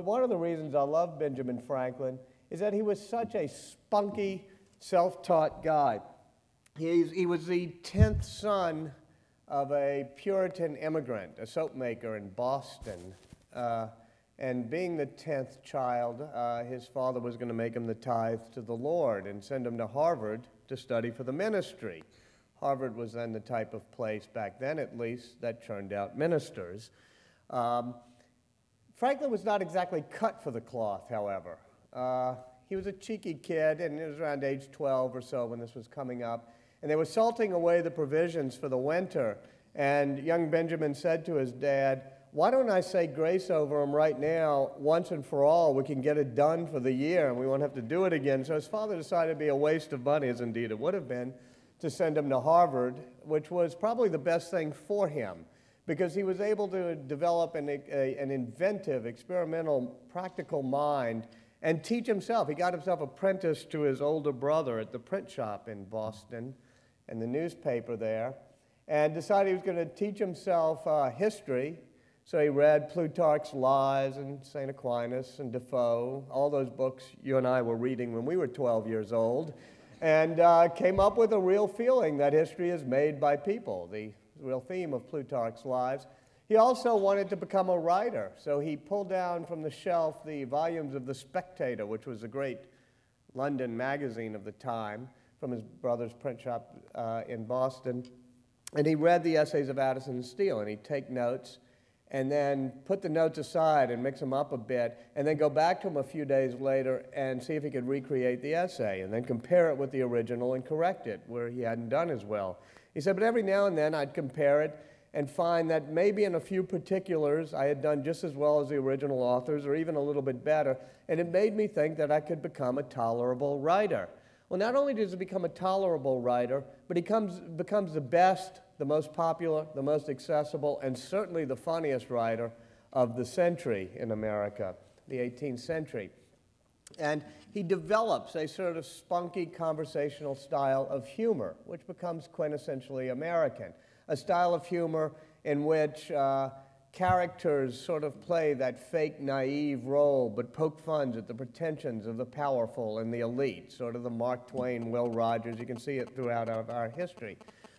one of the reasons I love Benjamin Franklin is that he was such a spunky, self-taught guy. He was the 10th son of a Puritan immigrant, a soap maker in Boston. And being the 10th child, his father was going to make him the tithe to the Lord and send him to Harvard to study for the ministry. Harvard was then the type of place, back then at least, that churned out ministers. Franklin was not exactly cut for the cloth, however. He was a cheeky kid, and it was around age 12 or so when this was coming up. And they were salting away the provisions for the winter. And young Benjamin said to his dad, "Why don't I say grace over him right now, once and for all? We can get it done for the year, and we won't have to do it again." So his father decided it'd be a waste of money, as indeed it would have been, to send him to Harvard, which was probably the best thing for him, because he was able to develop an inventive, experimental, practical mind and teach himself. He got himself apprenticed to his older brother at the print shop in Boston and the newspaper there, and decided he was going to teach himself history. So he read Plutarch's Lives and St. Aquinas and Defoe, all those books you and I were reading when we were 12 years old, and came up with a real feeling that history is made by people, the real theme of Plutarch's Lives. He also wanted to become a writer, so he pulled down from the shelf the volumes of The Spectator, which was a great London magazine of the time, from his brother's print shop in Boston, and he read the essays of Addison and Steele, and he'd take notes, and then put the notes aside and mix them up a bit, and then go back to them a few days later and see if he could recreate the essay, and then compare it with the original and correct it where he hadn't done as well. He said, but every now and then I'd compare it and find that maybe in a few particulars I had done just as well as the original authors, or even a little bit better, and it made me think that I could become a tolerable writer. Well, not only does he become a tolerable writer, but he becomes the best, the most popular, the most accessible, and certainly the funniest writer of the century in America, the 18th century. And he develops a sort of spunky conversational style of humor, which becomes quintessentially American, a style of humor in which characters sort of play that fake, naive role, but poke fun at the pretensions of the powerful and the elite, sort of the Mark Twain, Will Rogers. You can see it throughout our history.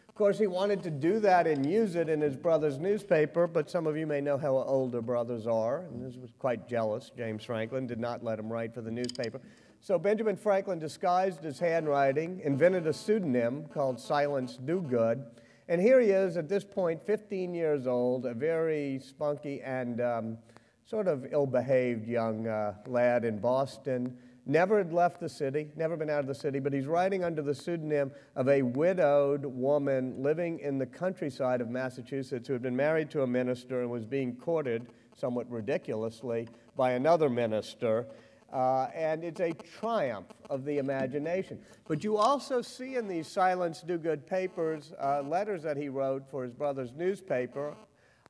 Of course, he wanted to do that and use it in his brother's newspaper, but some of you may know how older brothers are, and this was quite jealous. James Franklin did not let him write for the newspaper. So Benjamin Franklin disguised his handwriting, invented a pseudonym called Silence Dogood, and here he is at this point, 15 years old, a very spunky and sort of ill-behaved young lad in Boston. Never had left the city, never been out of the city, but he's writing under the pseudonym of a widowed woman living in the countryside of Massachusetts who had been married to a minister and was being courted, somewhat ridiculously, by another minister. And it's a triumph of the imagination. But you also see in these Silence Dogood papers, letters that he wrote for his brother's newspaper,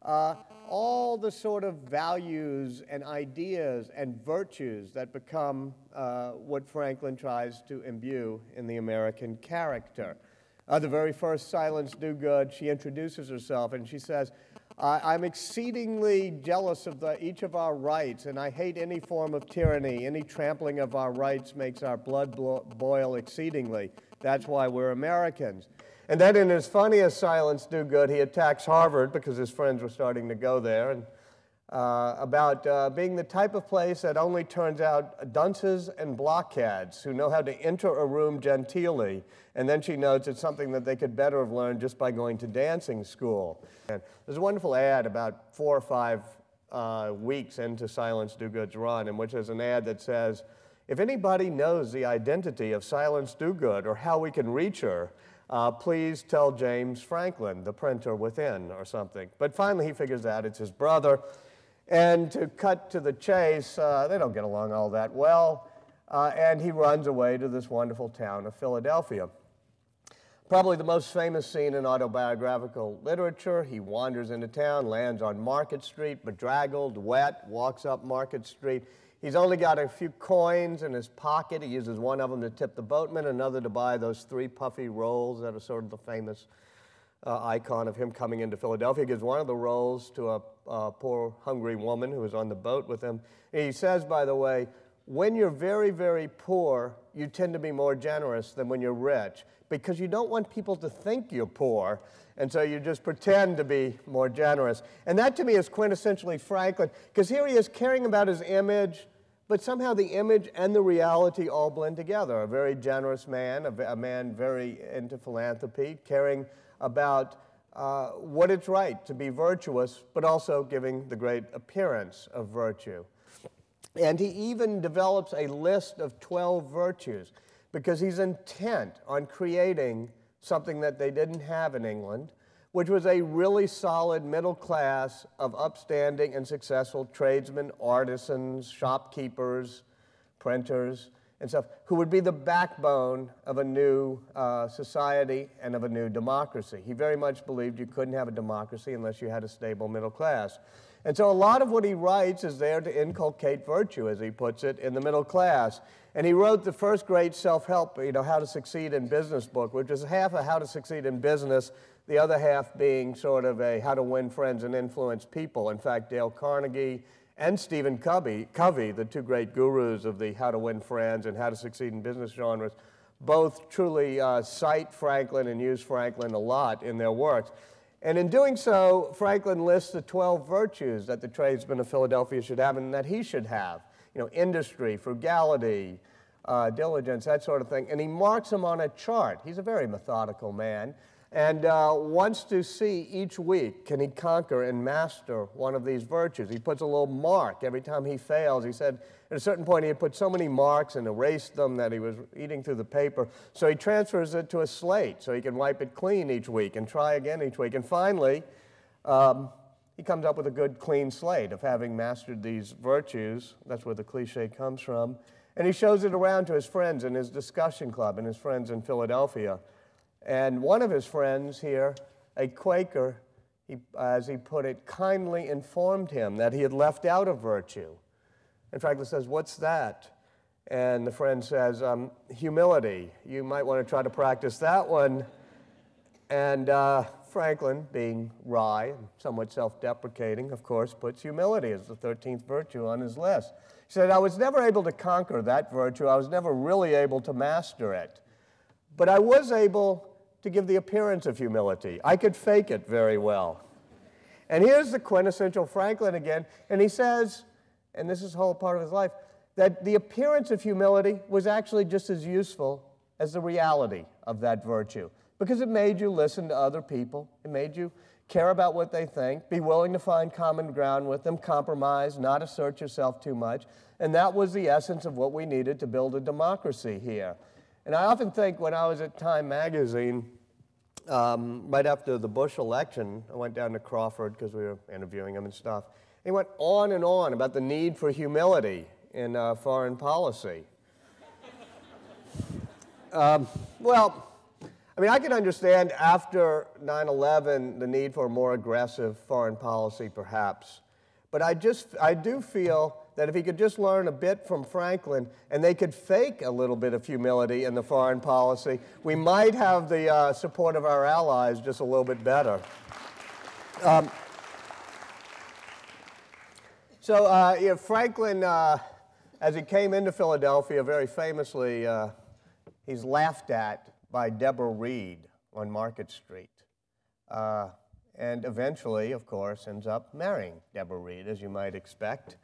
all the sort of values and ideas and virtues that become what Franklin tries to imbue in the American character. The very first Silence Dogood, she introduces herself and she says, I'm exceedingly jealous of each of our rights, and I hate any form of tyranny. Any trampling of our rights makes our blood boil exceedingly. That's why we're Americans. And then in his funniest Silence Dogood, he attacks Harvard because his friends were starting to go there, and about being the type of place that only turns out dunces and blockheads who know how to enter a room genteelly, and then she notes it's something that they could better have learned just by going to dancing school. And there's a wonderful ad about 4 or 5 weeks into Silence Dogood's run, in which there's an ad that says, if anybody knows the identity of Silence Dogood or how we can reach her, please tell James Franklin, the printer within, or something. But finally he figures out it's his brother. And to cut to the chase, they don't get along all that well, and he runs away to this wonderful town of Philadelphia. Probably the most famous scene in autobiographical literature, he wanders into town, lands on Market Street, bedraggled, wet, walks up Market Street. He's only got a few coins in his pocket. He uses one of them to tip the boatman, another to buy those 3 puffy rolls that are sort of the famous icon of him coming into Philadelphia. He gives one of the roles to a poor, hungry woman who was on the boat with him. And he says, by the way, when you're very, very poor, you tend to be more generous than when you're rich, because you don't want people to think you're poor, and so you just pretend to be more generous. And that, to me, is quintessentially Franklin, because here he is caring about his image, but somehow the image and the reality all blend together. A very generous man, a man very into philanthropy, caring about what it's right to be virtuous, but also giving the great appearance of virtue. And he even develops a list of 12 virtues, because he's intent on creating something that they didn't have in England, which was a really solid middle class of upstanding and successful tradesmen, artisans, shopkeepers, printers, and stuff, who would be the backbone of a new society and of a new democracy. He very much believed you couldn't have a democracy unless you had a stable middle class. And so a lot of what he writes is there to inculcate virtue, as he puts it, in the middle class. And he wrote the first great self-help, How to Succeed in Business book, which is half a How to Succeed in Business, the other half being sort of a How to Win Friends and Influence People. In fact, Dale Carnegie and Stephen Covey, the two great gurus of the How to Win Friends and How to Succeed in Business genres, both truly cite Franklin and use Franklin a lot in their works. And in doing so, Franklin lists the 12 virtues that the tradesmen of Philadelphia should have and that he should have. Industry, frugality, diligence, that sort of thing. And he marks them on a chart. He's a very methodical man, and wants to see each week, can he conquer and master one of these virtues. He puts a little mark every time he fails. He said at a certain point he had put so many marks and erased them that he was eating through the paper, so he transfers it to a slate so he can wipe it clean each week and try again each week. And finally, he comes up with a good clean slate of having mastered these virtues. That's where the cliche comes from. And he shows it around to his friends in his discussion club and his friends in Philadelphia. And one of his friends here, a Quaker, as he put it, kindly informed him that he had left out a virtue. And Franklin says, "What's that?" And the friend says, "Humility. You might want to try to practice that one." And Franklin, being wry and somewhat self-deprecating, of course, puts humility as the 13th virtue on his list. He said, "I was never able to conquer that virtue. I was never really able to master it. But I was able to give the appearance of humility. I could fake it very well." And here's the quintessential Franklin again. And he says, and this is the whole part of his life, that the appearance of humility was actually just as useful as the reality of that virtue, because it made you listen to other people. It made you care about what they think, be willing to find common ground with them, compromise, not assert yourself too much. And that was the essence of what we needed to build a democracy here. And I often think when I was at Time magazine, right after the Bush election, I went down to Crawford because we were interviewing him and stuff. He went on and on about the need for humility in foreign policy. Well, I mean, I can understand after 9/11 the need for a more aggressive foreign policy, perhaps. But I do feel that if he could just learn a bit from Franklin and they could fake a little bit of humility in the foreign policy, we might have the support of our allies just a little bit better. Franklin, as he came into Philadelphia, very famously, he's laughed at by Deborah Reed on Market Street. And eventually, of course, ends up marrying Deborah Reed, as you might expect.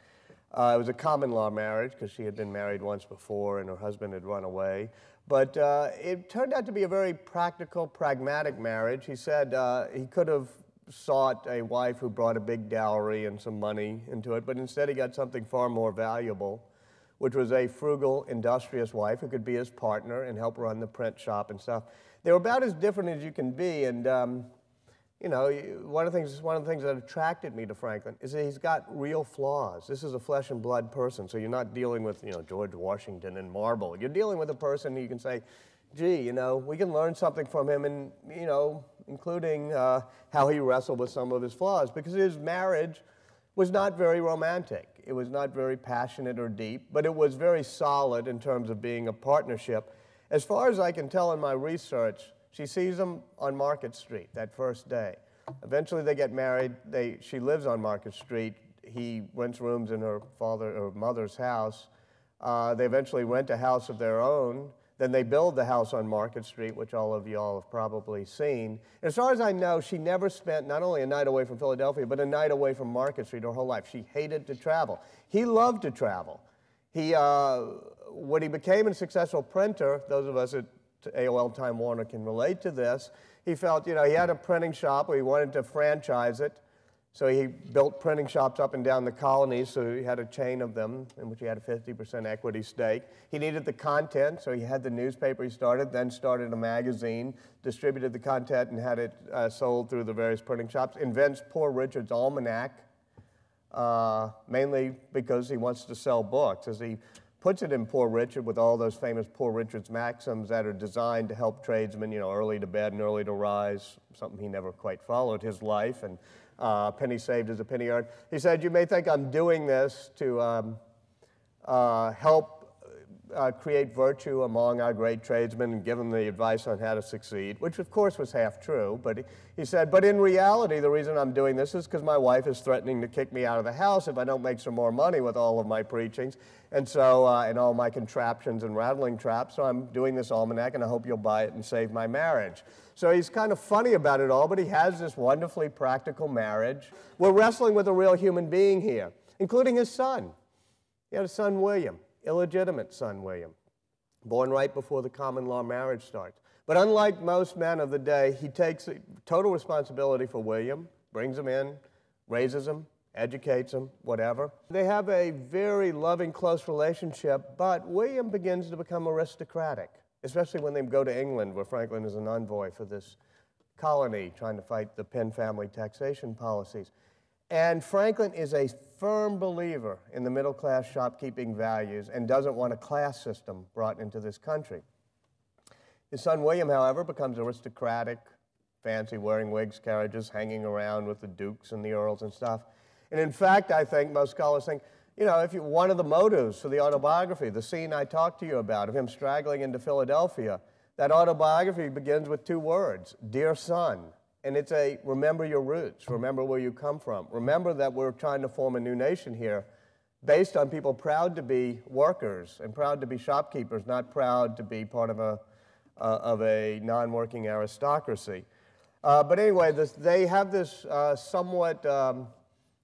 It was a common law marriage because she had been married once before and her husband had run away. But it turned out to be a very practical, pragmatic marriage. He said he could have sought a wife who brought a big dowry and some money into it, but instead he got something far more valuable, which was a frugal, industrious wife who could be his partner and help run the print shop and stuff. They were about as different as you can be, and one of the things that attracted me to Franklin is that he's got real flaws. This is a flesh and blood person, so you're not dealing with George Washington in marble. You're dealing with a person who you can say, gee, we can learn something from him, and including how he wrestled with some of his flaws, because his marriage was not very romantic. It was not very passionate or deep, but it was very solid in terms of being a partnership. As far as I can tell in my research, She sees him on Market Street that first day. Eventually they get married. She lives on Market Street. He rents rooms in her mother's house. They eventually rent a house of their own. Then they build the house on Market Street, which all of y'all have probably seen. As far as I know, she never spent not only a night away from Philadelphia, but a night away from Market Street her whole life. She hated to travel. He loved to travel. When he became a successful printer, those of us at AOL Time Warner can relate to this, he felt, he had a printing shop where he wanted to franchise it. So he built printing shops up and down the colonies, so he had a chain of them in which he had a 50% equity stake. He needed the content, so he had the newspaper he started, then started a magazine, distributed the content, and had it sold through the various printing shops. Invents Poor Richard's Almanac, mainly because he wants to sell books. As he puts it in Poor Richard with all those famous Poor Richard's maxims that are designed to help tradesmen, early to bed and early to rise, something he never quite followed his life, and penny saved is a penny earned. He said, you may think I'm doing this to help create virtue among our great tradesmen and give them the advice on how to succeed, which of course was half true, but he said, but in reality, the reason I'm doing this is because my wife is threatening to kick me out of the house if I don't make some more money with all of my preachings, and so, and all my contraptions and rattling traps, so I'm doing this almanac, and I hope you'll buy it and save my marriage. So he's kind of funny about it all, but he has this wonderfully practical marriage. We're wrestling with a real human being here, including his son. He had a son, William. Illegitimate son, William, born right before the common law marriage starts. But unlike most men of the day, he takes total responsibility for William, brings him in, raises him, educates him, whatever. They have a very loving, close relationship, but William begins to become aristocratic, especially when they go to England, where Franklin is an envoy for this colony trying to fight the Penn family taxation policies. And Franklin is a firm believer in the middle-class shopkeeping values and doesn't want a class system brought into this country. His son William, however, becomes aristocratic, fancy, wearing wigs, carriages, hanging around with the dukes and the earls and stuff. And in fact, I think, most scholars think, one of the motives for the autobiography, the scene I talked to you about of him straggling into Philadelphia, that autobiography begins with two words, dear son. And it's a remember your roots, remember where you come from. Remember that we're trying to form a new nation here based on people proud to be workers and proud to be shopkeepers, not proud to be part of a non-working aristocracy. But anyway, they have this somewhat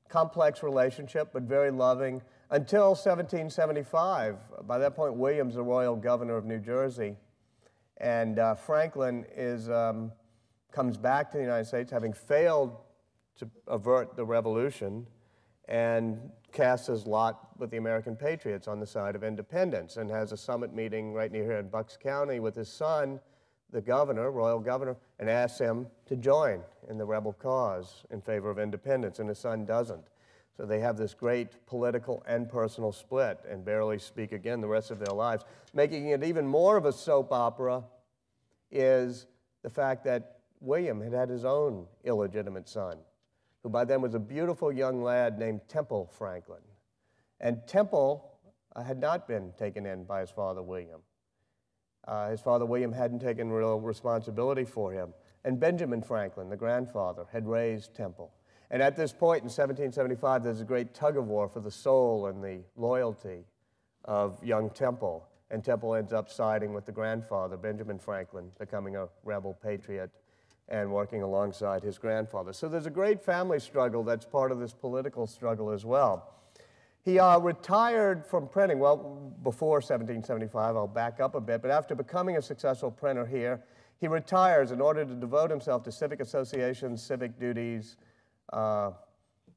complex relationship, but very loving, until 1775. By that point, William's the royal governor of New Jersey, and Franklin comes back to the United States, having failed to avert the revolution, and casts his lot with the American patriots on the side of independence, and has a summit meeting right near here in Bucks County with his son, the governor, royal governor, and asks him to join in the rebel cause in favor of independence, and his son doesn't. So they have this great political and personal split and barely speak again the rest of their lives. Making it even more of a soap opera is the fact that William had had his own illegitimate son, who by then was a beautiful young lad named Temple Franklin. And Temple had not been taken in by his father William. His father William hadn't taken real responsibility for him. And Benjamin Franklin, the grandfather, had raised Temple. And at this point in 1775, there's a great tug-of-war for the soul and the loyalty of young Temple. And Temple ends up siding with the grandfather, Benjamin Franklin, becoming a rebel patriot and working alongside his grandfather. So there's a great family struggle that's part of this political struggle as well. He retired from printing, well, before 1775, I'll back up a bit, but after becoming a successful printer here, he retires in order to devote himself to civic associations, civic duties, the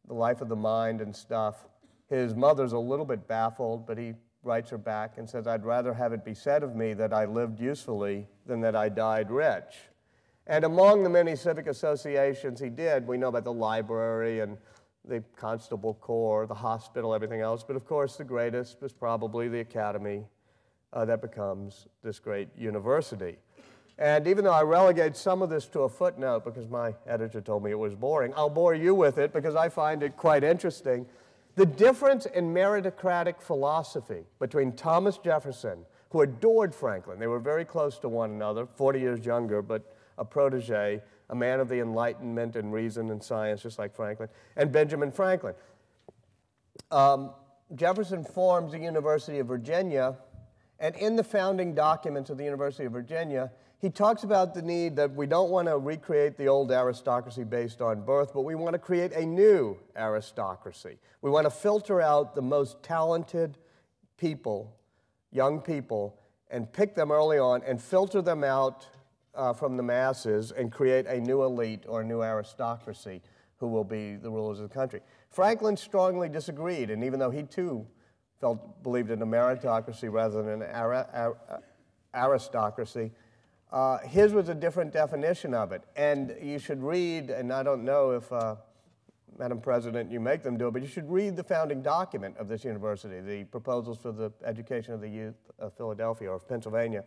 life of the mind and stuff. His mother's a little bit baffled, but he writes her back and says, I'd rather have it be said of me that I lived usefully than that I died rich. And among the many civic associations he did, we know about the library and the Constable Corps, the hospital, everything else, but of course the greatest was probably the academy that becomes this great university. And even though I relegate some of this to a footnote because my editor told me it was boring, I'll bore you with it because I find it quite interesting. The difference in meritocratic philosophy between Thomas Jefferson, who adored Franklin, they were very close to one another, 40 years younger, but a protege, a man of the Enlightenment and reason and science, just like Franklin, and Benjamin Franklin. Jefferson forms the University of Virginia, and in the founding documents of the University of Virginia, he talks about the need that we don't want to recreate the old aristocracy based on birth, but we want to create a new aristocracy. We want to filter out the most talented people, young people, and pick them early on and filter them out from the masses and create a new elite or a new aristocracy who will be the rulers of the country. Franklin strongly disagreed, and even though he too believed in a meritocracy rather than an aristocracy, his was a different definition of it. And you should read, and I don't know if, Madam President, you make them do it, but you should read the founding document of this university, the Proposals for the Education of the Youth of Philadelphia or of Pennsylvania,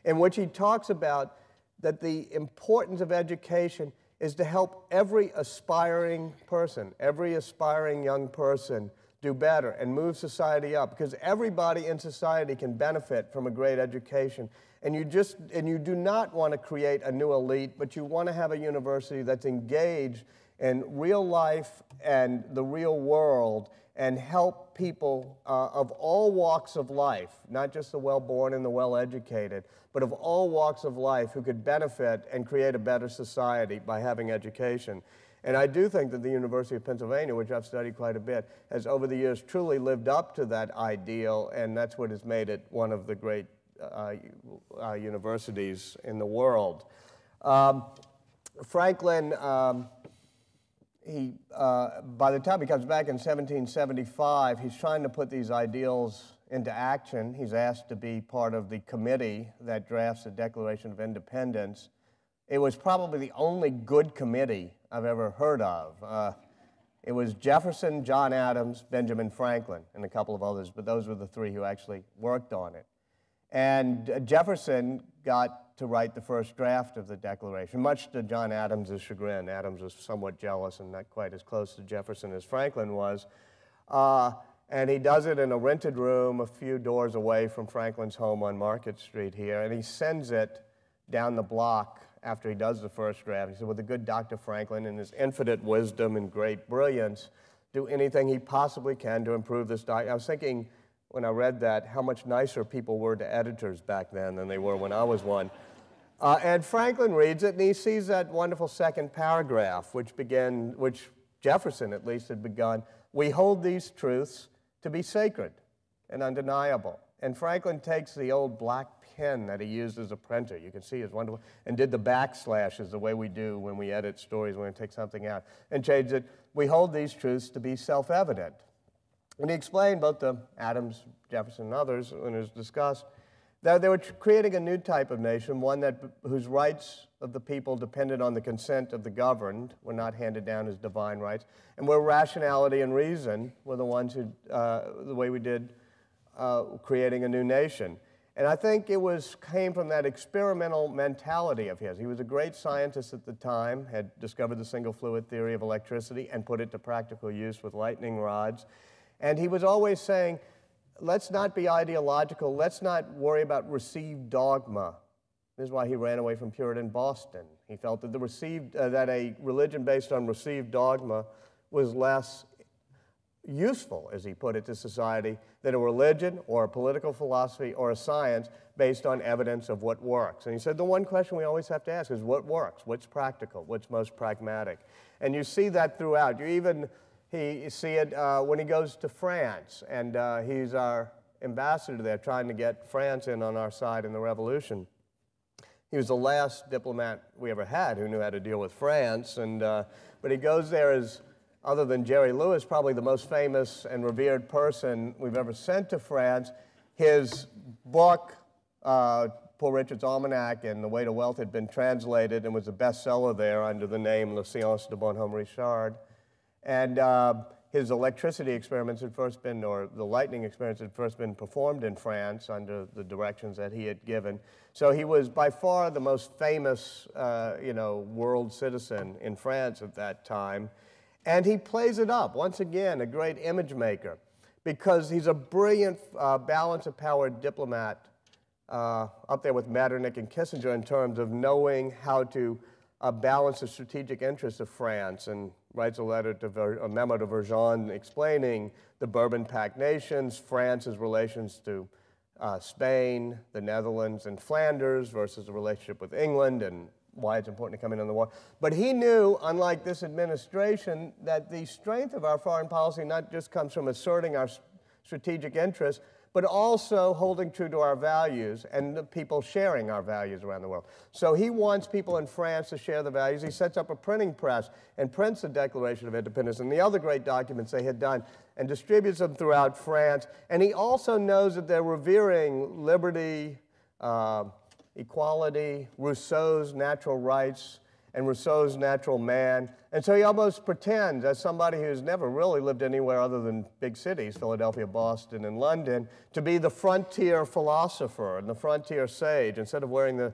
in which he talks about that the importance of education is to help every aspiring person, every aspiring young person do better and move society up, because everybody in society can benefit from a great education. And you do not want to create a new elite, but you want to have a university that's engaged in real life and the real world and help people of all walks of life, not just the well-born and the well-educated, but of all walks of life who could benefit and create a better society by having education. And I do think that the University of Pennsylvania, which I've studied quite a bit, has over the years truly lived up to that ideal, and that's what has made it one of the great universities in the world. Franklin, by the time he comes back in 1775, he's trying to put these ideals into action. He's asked to be part of the committee that drafts the Declaration of Independence. It was probably the only good committee I've ever heard of. It was Jefferson, John Adams, Benjamin Franklin, and a couple of others, but those were the three who actually worked on it. And Jefferson got to write the first draft of the Declaration, much to John Adams' chagrin. Adams was somewhat jealous and not quite as close to Jefferson as Franklin was. And he does it in a rented room a few doors away from Franklin's home on Market Street here, and he sends it down the block after he does the first draft. He said, "Will the good Dr. Franklin, in his infinite wisdom and great brilliance, do anything he possibly can to improve this document?" I was thinking, when I read that, how much nicer people were to editors back then than they were when I was one. And Franklin reads it, and he sees that wonderful second paragraph, which Jefferson at least had begun. "We hold these truths to be sacred and undeniable." And Franklin takes the old black pen that he used as a printer, you can see it's wonderful, and did the backslashes the way we do when we edit stories, when we take something out, and changed it. "We hold these truths to be self-evident." And he explained, both to Adams, Jefferson, and others, when it was discussed, that they were creating a new type of nation, one whose rights of the people depended on the consent of the governed, were not handed down as divine rights, and where rationality and reason were the ones who, the way we did creating a new nation. And I think it came from that experimental mentality of his. He was a great scientist at the time, had discovered the single fluid theory of electricity and put it to practical use with lightning rods. And he was always saying, let's not be ideological, let's not worry about received dogma. This is why he ran away from Puritan Boston. He felt that that a religion based on received dogma was less useful, as he put it, to society than a religion or a political philosophy or a science based on evidence of what works. And he said the one question we always have to ask is what works, what's practical, what's most pragmatic. And you see that throughout. You see it when he goes to France, and he's our ambassador there, trying to get France in on our side in the revolution. He was the last diplomat we ever had who knew how to deal with France, but he goes there as, other than Jerry Lewis, probably the most famous and revered person we've ever sent to France. His book, Poor Richard's Almanac and The Way to Wealth, had been translated and was a bestseller there under the name Le Science de Bonhomme Richard. And his electricity experiments had first been, or the lightning experiments had first been performed in France under the directions that he had given. So he was by far the most famous, world citizen in France at that time. And he plays it up, once again, a great image maker, because he's a brilliant balance of power diplomat up there with Metternich and Kissinger in terms of knowing how to balance the strategic interests of France, and writes a memo to Vergennes explaining the Bourbon Pact nations, France's relations to Spain, the Netherlands, and Flanders versus the relationship with England, and why it's important to come in on the war. But he knew, unlike this administration, that the strength of our foreign policy not just comes from asserting our strategic interests, but also holding true to our values and the people sharing our values around the world. So he wants people in France to share the values. He sets up a printing press and prints the Declaration of Independence and the other great documents they had done and distributes them throughout France. And he also knows that they're revering liberty, equality, Rousseau's natural rights, and Rousseau's natural man. And so he almost pretends, as somebody who's never really lived anywhere other than big cities, Philadelphia, Boston, and London, to be the frontier philosopher and the frontier sage. Instead of wearing the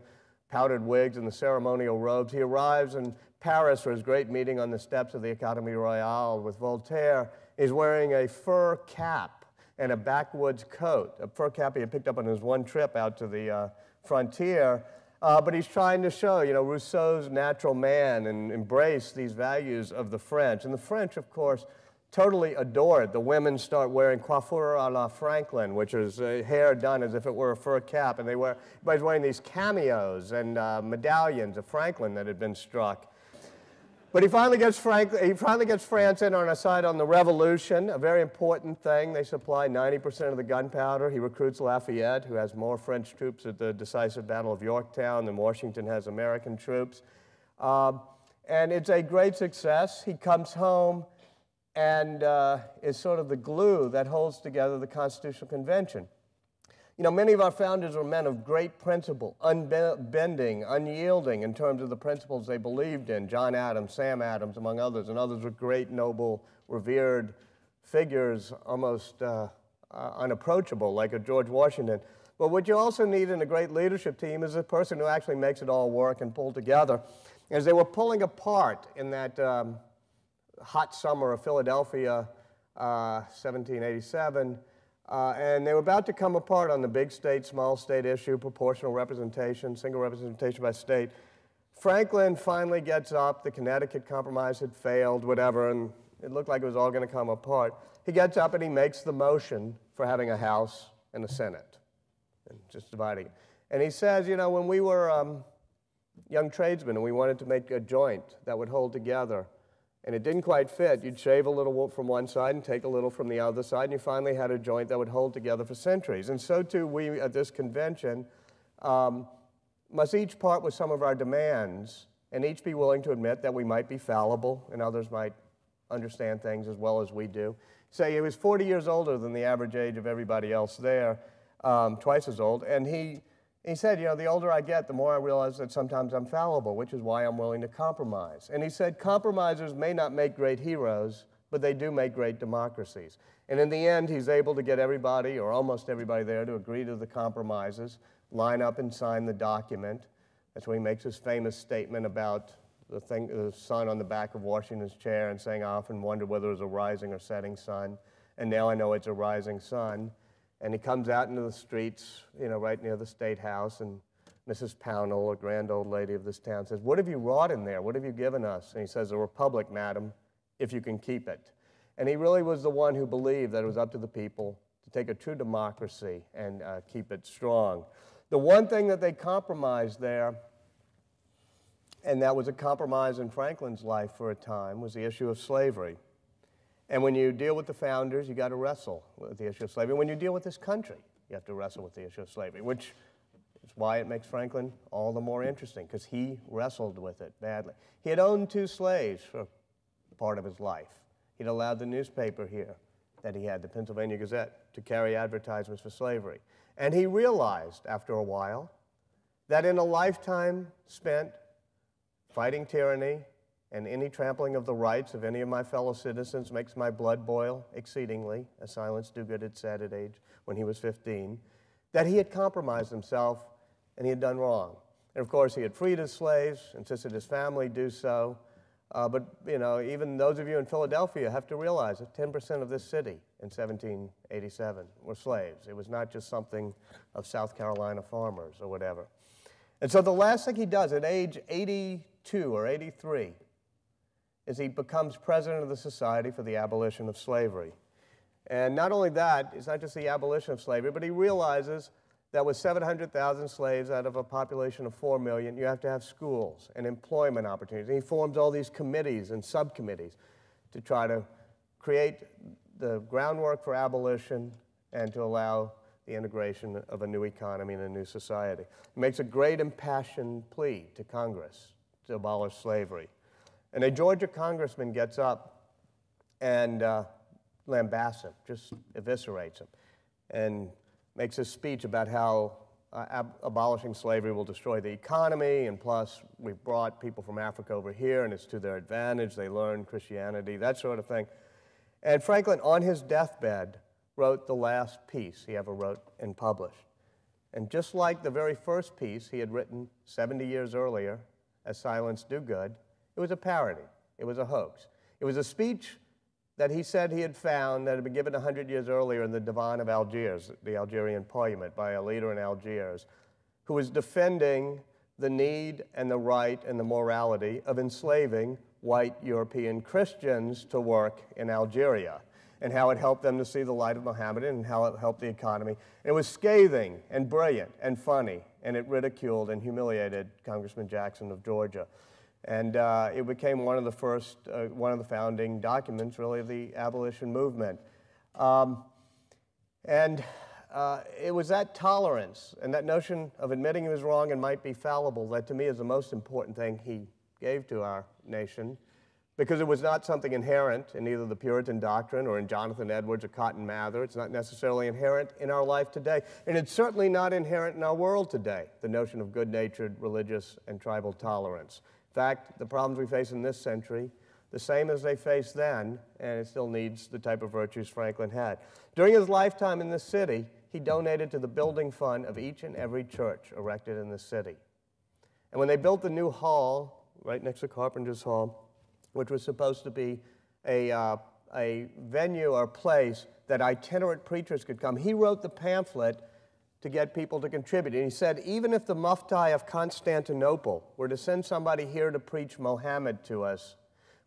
powdered wigs and the ceremonial robes, he arrives in Paris for his great meeting on the steps of the Académie Royale with Voltaire. He's wearing a fur cap and a backwoods coat, a fur cap he had picked up on his one trip out to the frontier. But he's trying to show, Rousseau's natural man and embrace these values of the French. And the French, of course, totally adore it. The women start wearing coiffure à la Franklin, which is hair done as if it were a fur cap. And everybody's wearing these cameos and medallions of Franklin that had been struck. But he finally gets France in on a side on the Revolution, a very important thing. They supply 90% of the gunpowder. He recruits Lafayette, who has more French troops at the decisive Battle of Yorktown than Washington has American troops. And it's a great success. He comes home and is sort of the glue that holds together the Constitutional Convention. Many of our founders were men of great principle, unbending, unyielding in terms of the principles they believed in. John Adams, Sam Adams, among others, and others were great, noble, revered figures, almost unapproachable, like a George Washington. But what you also need in a great leadership team is a person who actually makes it all work and pull together. As they were pulling apart in that hot summer of Philadelphia, 1787, and they were about to come apart on the big state, small state issue, proportional representation, single representation by state. Franklin finally gets up. The Connecticut Compromise had failed, whatever, and it looked like it was all going to come apart. He gets up and he makes the motion for having a House and a Senate, and just dividing it. And he says, when we were young tradesmen and we wanted to make a joint that would hold together, and it didn't quite fit, you'd shave a little from one side and take a little from the other side, and you finally had a joint that would hold together for centuries. And so too we at this convention must each part with some of our demands and each be willing to admit that we might be fallible and others might understand things as well as we do. Say he was 40 years older than the average age of everybody else there, twice as old, and he said, the older I get, the more I realize that sometimes I'm fallible, which is why I'm willing to compromise. And he said, compromisers may not make great heroes, but they do make great democracies. And in the end, he's able to get everybody, or almost everybody there, to agree to the compromises, line up and sign the document. That's when he makes his famous statement about the sun on the back of Washington's chair and saying, I often wondered whether it was a rising or setting sun, and now I know it's a rising sun. And he comes out into the streets, right near the State House, and Mrs. Pownell, a grand old lady of this town, says, what have you wrought in there? What have you given us? And he says, a republic, madam, if you can keep it. And he really was the one who believed that it was up to the people to take a true democracy and keep it strong. The one thing that they compromised there, and that was a compromise in Franklin's life for a time, was the issue of slavery. And when you deal with the founders, you got to wrestle with the issue of slavery. When you deal with this country, you have to wrestle with the issue of slavery, which is why it makes Franklin all the more interesting, because he wrestled with it badly. He had owned 2 slaves for part of his life. He'd allowed the newspaper here that he had, the Pennsylvania Gazette, to carry advertisements for slavery. And he realized after a while that in a lifetime spent fighting tyranny, and any trampling of the rights of any of my fellow citizens makes my blood boil exceedingly, as Silence Dogood had said at age when he was 15, that he had compromised himself and he had done wrong. And of course, he had freed his slaves, insisted his family do so, But you know, even those of you in Philadelphia have to realize that 10% of this city in 1787 were slaves. It was not just something of South Carolina farmers or whatever. And so the last thing he does at age 82 or 83 is he becomes president of the Society for the Abolition of Slavery. And not only that, it's not just the abolition of slavery, but he realizes that with 700,000 slaves out of a population of 4 million, you have to have schools and employment opportunities. And he forms all these committees and subcommittees to try to create the groundwork for abolition and to allow the integration of a new economy and a new society. He makes a great impassioned plea to Congress to abolish slavery. And a Georgia congressman gets up and lambasts him, just eviscerates him, and makes a speech about how abolishing slavery will destroy the economy, and plus we've brought people from Africa over here and it's to their advantage, they learn Christianity, that sort of thing. And Franklin, on his deathbed, wrote the last piece he ever wrote and published. And just like the very first piece he had written 70 years earlier, As Silence Do Good, it was a parody, it was a hoax. It was a speech that he said he had found that had been given 100 years earlier in the Divan of Algiers, the Algerian parliament, by a leader in Algiers, who was defending the need and the right and the morality of enslaving white European Christians to work in Algeria, and how it helped them to see the light of Muhammad and how it helped the economy. And it was scathing and brilliant and funny, and it ridiculed and humiliated Congressman Jackson of Georgia. And it became one of the first, one of the founding documents, really, of the abolition movement. It was that tolerance and that notion of admitting he was wrong and might be fallible that, to me, is the most important thing he gave to our nation, because it was not something inherent in either the Puritan doctrine or in Jonathan Edwards or Cotton Mather. It's not necessarily inherent in our life today. And it's certainly not inherent in our world today, the notion of good-natured religious and tribal tolerance. In fact, the problems we face in this century, the same as they faced then, and it still needs the type of virtues Franklin had. During his lifetime in this city, he donated to the building fund of each and every church erected in the city. And when they built the new hall, right next to Carpenter's Hall, which was supposed to be a venue or place that itinerant preachers could come, he wrote the pamphlet to get people to contribute. And he said, even if the Mufti of Constantinople were to send somebody here to preach Mohammed to us,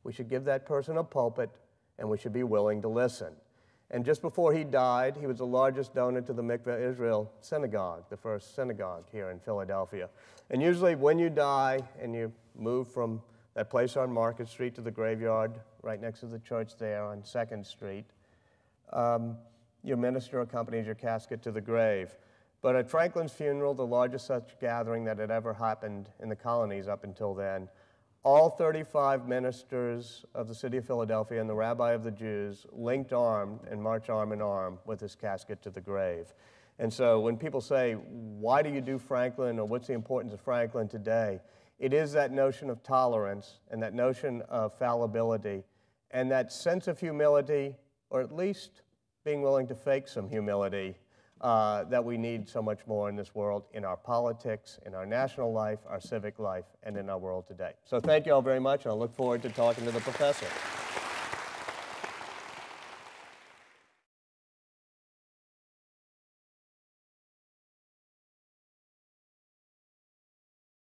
we should give that person a pulpit and we should be willing to listen. And just before he died, he was the largest donor to the Mikveh Israel Synagogue, the first synagogue here in Philadelphia. And usually when you die and you move from that place on Market Street to the graveyard right next to the church there on 2nd Street, your minister accompanies your casket to the grave. But at Franklin's funeral, the largest such gathering that had ever happened in the colonies up until then, all 35 ministers of the city of Philadelphia and the rabbi of the Jews linked armed and marched arm in arm with his casket to the grave. And so when people say, why do you do Franklin, or what's the importance of Franklin today, it is that notion of tolerance and that notion of fallibility and that sense of humility, or at least being willing to fake some humility, that we need so much more in this world, in our politics, in our national life, our civic life, and in our world today. So thank you all very much, and I look forward to talking to the professor.